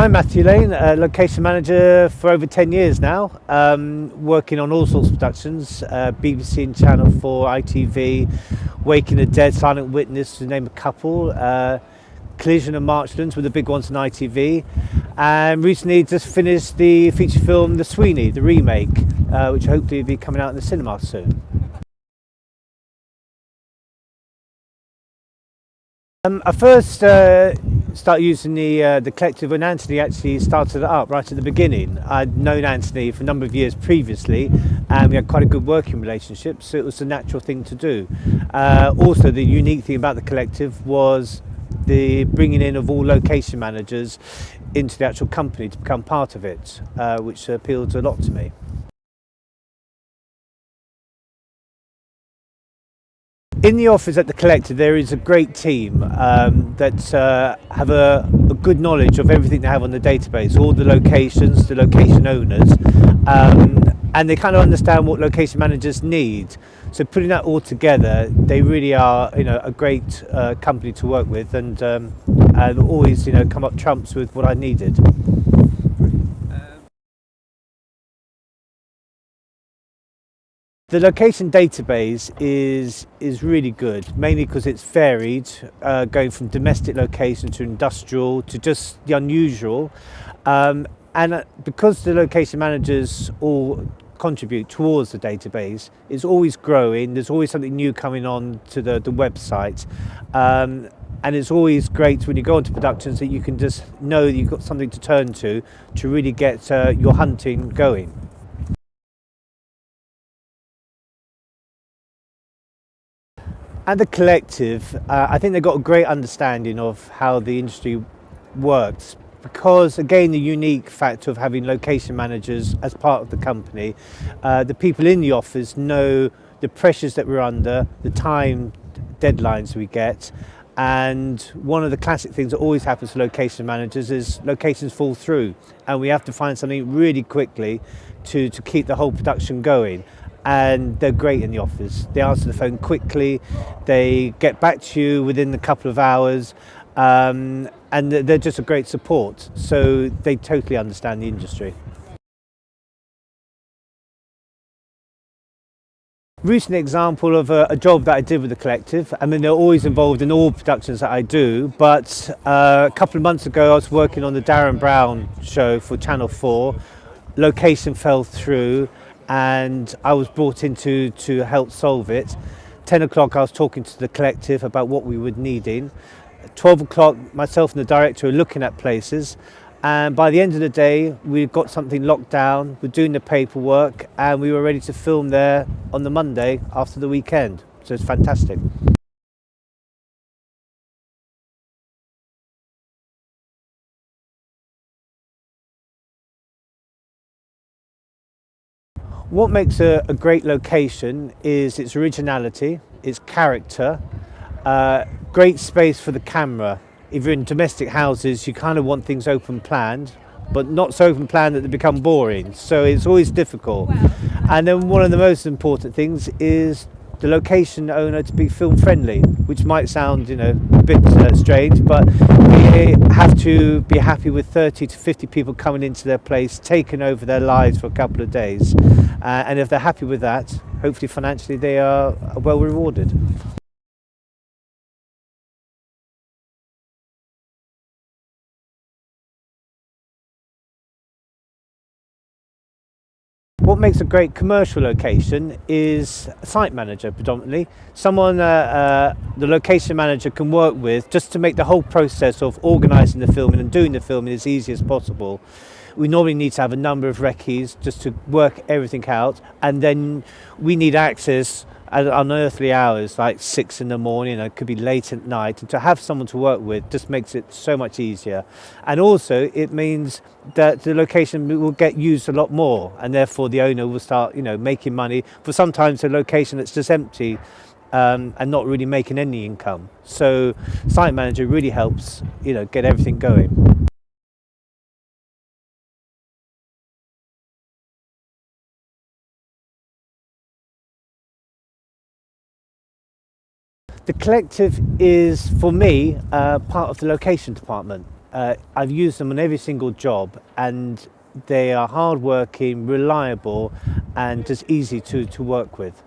I'm Matthew Laine, location manager for over 10 years now, working on all sorts of productions, BBC and Channel 4, ITV, Waking the Dead, Silent Witness, to name a couple, Collision and Marchlands were the big ones on ITV, and recently just finished the feature film The Sweeney, the remake, which hopefully will be coming out in the cinema soon. I first started using the collective when Anthony actually started it up right at the beginning. I'd known Anthony for a number of years previously, and we had quite a good working relationship, so it was a natural thing to do. Also, the unique thing about the collective was the bringing in of all location managers into the actual company to become part of it, which appealed a lot to me. In the office at the collective there is a great team that have a good knowledge of everything they have on the database, all the locations, the location owners, and they kind of understand what location managers need. So putting that all together, they really are, a great company to work with, and always, come up trumps with what I needed. The location database is really good, mainly because it's varied, going from domestic location to industrial to just the unusual, and because the location managers all contribute towards the database, it's always growing. There's always something new coming on to the website, and it's always great when you go into productions that you can just know that you've got something to turn to really get your hunting going. At the collective, I think they've got a great understanding of how the industry works, because again the unique factor of having location managers as part of the company, the people in the office know the pressures that we're under, the time deadlines we get, and one of the classic things that always happens to location managers is locations fall through, and we have to find something really quickly to keep the whole production going. And they're great in the office. They answer the phone quickly, they get back to you within a couple of hours, and they're just a great support. So they totally understand the industry. Recent example of a job that I did with the collective. I mean, they're always involved in all productions that I do, but a couple of months ago I was working on the Darren Brown show for Channel 4. Location fell through, and I was brought in to help solve it. 10 o'clock I was talking to the collective about what we were needing. 12 o'clock myself and the director were looking at places, and by the end of the day we got something locked down, we're doing the paperwork, and we were ready to film there on the Monday after the weekend. So it's fantastic. What makes a great location is its originality, its character, great space for the camera. If you're in domestic houses, you kind of want things open planned, but not so open planned that they become boring. So it's always difficult. And then one of the most important things is the location owner to be film friendly, which might sound, a bit strange, but they have to be happy with 30 to 50 people coming into their place, taking over their lives for a couple of days. And if they're happy with that, hopefully financially they are well rewarded. What makes a great commercial location is a site manager predominantly, someone the location manager can work with just to make the whole process of organising the filming and doing the filming as easy as possible. We normally need to have a number of recce's just to work everything out, and then we need access at unearthly hours like 6 in the morning, it could be late at night, and to have someone to work with just makes it so much easier. And also it means that the location will get used a lot more, and therefore the owner will start making money for sometimes a location that's just empty, and not really making any income. So site manager really helps get everything going. The collective is, for me, part of the location department. I've used them on every single job, and they are hardworking, reliable, and just easy to work with.